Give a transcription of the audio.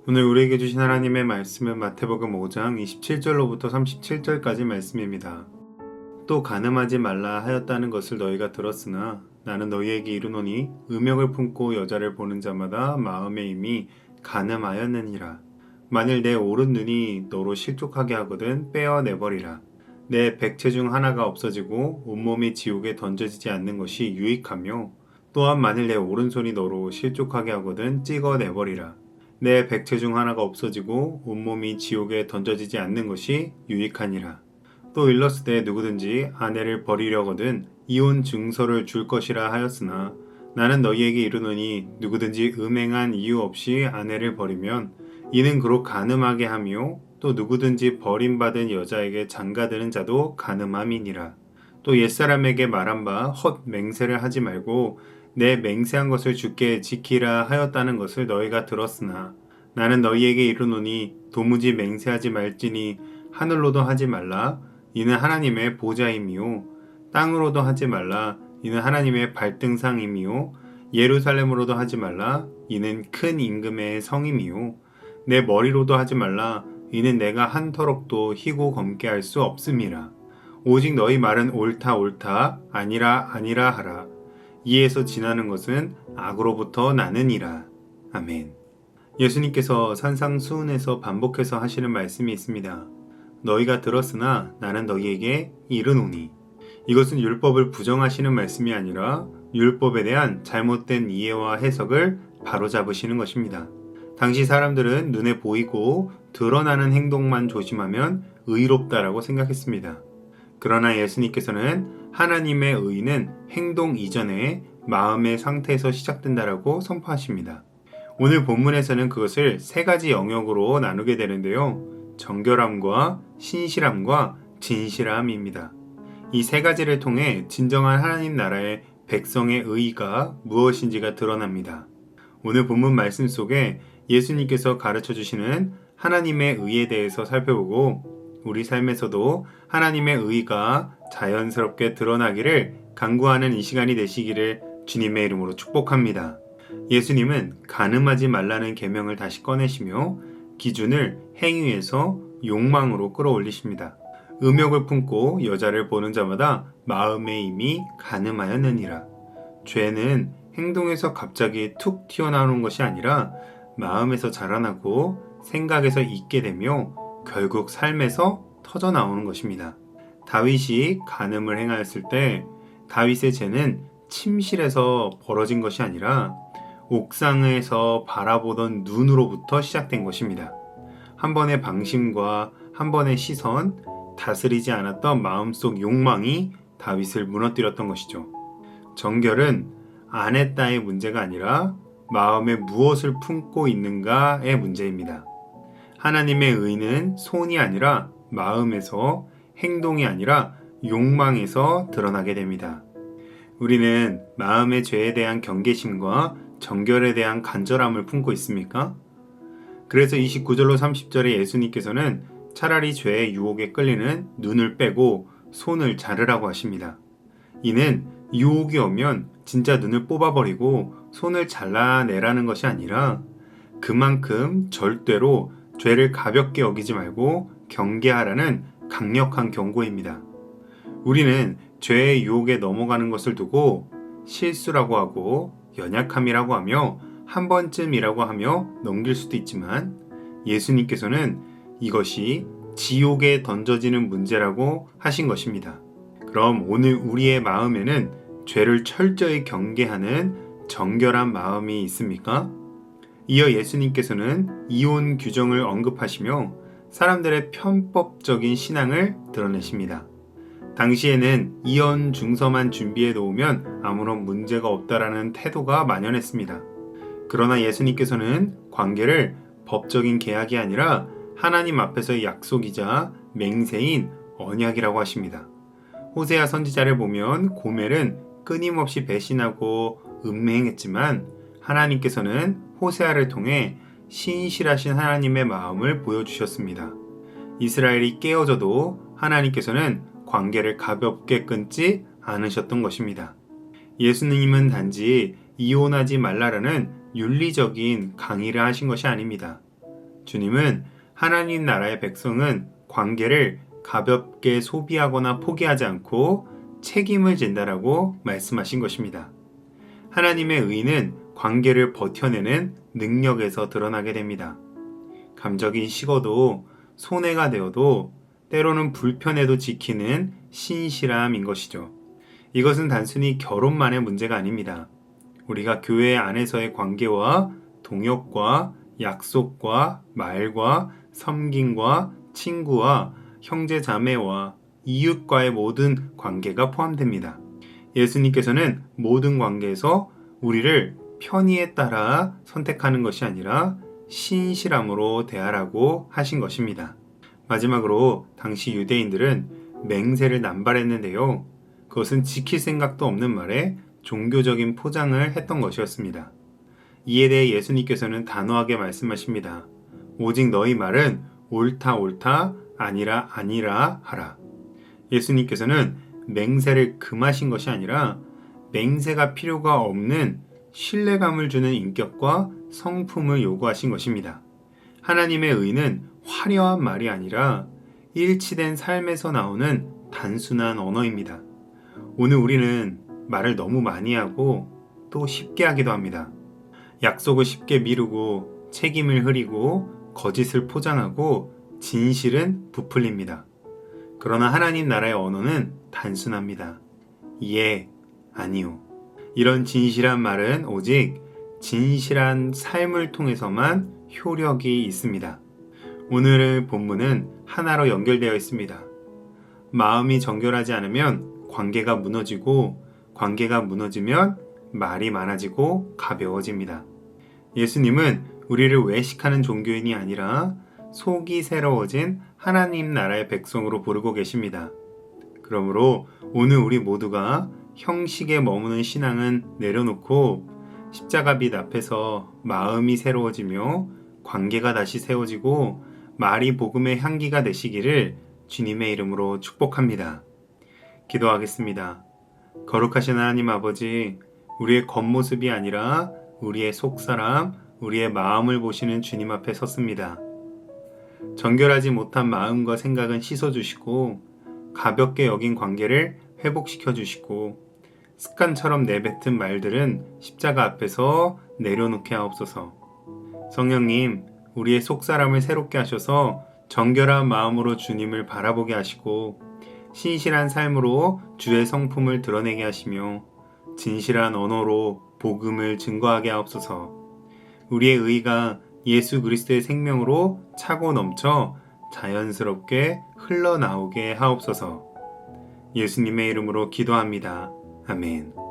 오늘 우리에게 주신 하나님의 말씀은 마태복음 5장 27절로부터 37절까지 말씀입니다. 또 간음하지 말라 하였다는 것을 너희가 들었으나 나는 너희에게 이르노니 음욕을 품고 여자를 보는 자마다 마음에 이미 간음하였느니라. 만일 내 오른 눈이 너로 실족하게 하거든 빼어내버리라. 내 백체 중 하나가 없어지고 온몸이 지옥에 던져지지 않는 것이 유익하며 또한 만일 내 오른손이 너로 실족하게 하거든 찍어내버리라. 내 백체 중 하나가 없어지고 온몸이 지옥에 던져지지 않는 것이 유익하니라. 또 일렀으되 누구든지 아내를 버리려거든 이혼 증서를 줄 것이라 하였으나 나는 너희에게 이르노니 누구든지 음행한 이유 없이 아내를 버리면 이는 그로 간음하게 하며 또 누구든지 버림받은 여자에게 장가드는 자도 간음함이니라. 또 옛사람에게 말한 바 헛 맹세를 하지 말고 내 맹세한 것을 주께 지키라 하였다는 것을 너희가 들었으나 나는 너희에게 이르노니 도무지 맹세하지 말지니 하늘로도 하지 말라 이는 하나님의 보좌임이요 땅으로도 하지 말라 이는 하나님의 발등상임이요 예루살렘으로도 하지 말라 이는 큰 임금의 성임이요 내 머리로도 하지 말라 이는 내가 한 터럭도 희고 검게 할 수 없음이라. 오직 너희 말은 옳다 옳다 아니라 아니라 하라. 이에서 지나는 것은 악으로부터 나느니라. 아멘. 예수님께서 산상수훈에서 반복해서 하시는 말씀이 있습니다. 너희가 들었으나 나는 너희에게 이르노니. 이것은 율법을 부정하시는 말씀이 아니라 율법에 대한 잘못된 이해와 해석을 바로잡으시는 것입니다. 당시 사람들은 눈에 보이고 드러나는 행동만 조심하면 의롭다라고 생각했습니다. 그러나 예수님께서는 하나님의 의는 행동 이전에 마음의 상태에서 시작된다라고 선포하십니다. 오늘 본문에서는 그것을 세 가지 영역으로 나누게 되는데요. 정결함과 신실함과 진실함입니다. 이 세 가지를 통해 진정한 하나님 나라의 백성의 의의가 무엇인지가 드러납니다. 오늘 본문 말씀 속에 예수님께서 가르쳐 주시는 하나님의 의에 대해서 살펴보고 우리 삶에서도 하나님의 의가 자연스럽게 드러나기를 간구하는 이 시간이 되시기를 주님의 이름으로 축복합니다. 예수님은 간음하지 말라는 계명을 다시 꺼내시며 기준을 행위에서 욕망으로 끌어올리십니다. 음욕을 품고 여자를 보는 자마다 마음에 이미 간음하였느니라. 죄는 행동에서 갑자기 툭 튀어나오는 것이 아니라 마음에서 자라나고 생각에서 있게 되며 결국 삶에서 터져 나오는 것입니다. 다윗이 간음을 행하였을 때 다윗의 죄는 침실에서 벌어진 것이 아니라 옥상에서 바라보던 눈으로부터 시작된 것입니다. 한 번의 방심과 한 번의 시선, 다스리지 않았던 마음속 욕망이 다윗을 무너뜨렸던 것이죠. 정결은 안 했다의 문제가 아니라 마음에 무엇을 품고 있는가의 문제입니다. 하나님의 의는 손이 아니라 마음에서, 행동이 아니라 욕망에서 드러나게 됩니다. 우리는 마음의 죄에 대한 경계심과 정결에 대한 간절함을 품고 있습니까? 그래서 29절로 30절에 예수님께서는 차라리 죄의 유혹에 끌리는 눈을 빼고 손을 자르라고 하십니다. 이는 유혹이 오면 진짜 눈을 뽑아버리고 손을 잘라내라는 것이 아니라 그만큼 절대로 죄를 가볍게 여기지 말고 경계하라는 강력한 경고입니다. 우리는 죄의 유혹에 넘어가는 것을 두고 실수라고 하고 연약함이라고 하며 한 번쯤이라고 하며 넘길 수도 있지만 예수님께서는 이것이 지옥에 던져지는 문제라고 하신 것입니다. 그럼 오늘 우리의 마음에는 죄를 철저히 경계하는 정결한 마음이 있습니까? 이어 예수님께서는 이혼 규정을 언급하시며 사람들의 편법적인 신앙을 드러내십니다. 당시에는 이혼 증서만 준비해 놓으면 아무런 문제가 없다라는 태도가 만연했습니다. 그러나 예수님께서는 관계를 법적인 계약이 아니라 하나님 앞에서의 약속이자 맹세인 언약이라고 하십니다. 호세아 선지자를 보면 고멜은 끊임없이 배신하고 음행했지만 하나님께서는 호세아를 통해 신실하신 하나님의 마음을 보여주셨습니다. 이스라엘이 깨어져도 하나님께서는 관계를 가볍게 끊지 않으셨던 것입니다. 예수님은 단지 이혼하지 말라라는 윤리적인 강의를 하신 것이 아닙니다. 주님은 하나님 나라의 백성은 관계를 가볍게 소비하거나 포기하지 않고 책임을 진다라고 말씀하신 것입니다. 하나님의 의는 관계를 버텨내는 능력에서 드러나게 됩니다. 감정이 식어도 손해가 되어도 때로는 불편해도 지키는 신실함인 것이죠. 이것은 단순히 결혼만의 문제가 아닙니다. 우리가 교회 안에서의 관계와 동역과 약속과 말과 섬김과 친구와 형제 자매와 이웃과의 모든 관계가 포함됩니다. 예수님께서는 모든 관계에서 우리를 편의에 따라 선택하는 것이 아니라 신실함으로 대하라고 하신 것입니다. 마지막으로 당시 유대인들은 맹세를 남발했는데요. 그것은 지킬 생각도 없는 말에 종교적인 포장을 했던 것이었습니다. 이에 대해 예수님께서는 단호하게 말씀하십니다. 오직 너희 말은 옳다 옳다 아니라 아니라 하라. 예수님께서는 맹세를 금하신 것이 아니라 맹세가 필요가 없는 신뢰감을 주는 인격과 성품을 요구하신 것입니다. 하나님의 의는 화려한 말이 아니라 일치된 삶에서 나오는 단순한 언어입니다. 오늘 우리는 말을 너무 많이 하고 또 쉽게 하기도 합니다. 약속을 쉽게 미루고 책임을 흐리고 거짓을 포장하고 진실은 부풀립니다. 그러나 하나님 나라의 언어는 단순합니다. 예, 아니요. 이런 진실한 말은 오직 진실한 삶을 통해서만 효력이 있습니다. 오늘의 본문은 하나로 연결되어 있습니다. 마음이 정결하지 않으면 관계가 무너지고 관계가 무너지면 말이 많아지고 가벼워집니다. 예수님은 우리를 외식하는 종교인이 아니라 속이 새로워진 하나님 나라의 백성으로 부르고 계십니다. 그러므로 오늘 우리 모두가 형식에 머무는 신앙은 내려놓고 십자가 빛 앞에서 마음이 새로워지며 관계가 다시 세워지고 말이 복음의 향기가 되시기를 주님의 이름으로 축복합니다. 기도하겠습니다. 거룩하신 하나님 아버지, 우리의 겉모습이 아니라 우리의 속사람, 우리의 마음을 보시는 주님 앞에 섰습니다. 정결하지 못한 마음과 생각은 씻어주시고 가볍게 여긴 관계를 회복시켜 주시고 습관처럼 내뱉은 말들은 십자가 앞에서 내려놓게 하옵소서. 성령님, 우리의 속사람을 새롭게 하셔서 정결한 마음으로 주님을 바라보게 하시고 신실한 삶으로 주의 성품을 드러내게 하시며 진실한 언어로 복음을 증거하게 하옵소서. 우리의 의가 예수 그리스도의 생명으로 차고 넘쳐 자연스럽게 흘러나오게 하옵소서. 예수님의 이름으로 기도합니다. 아멘.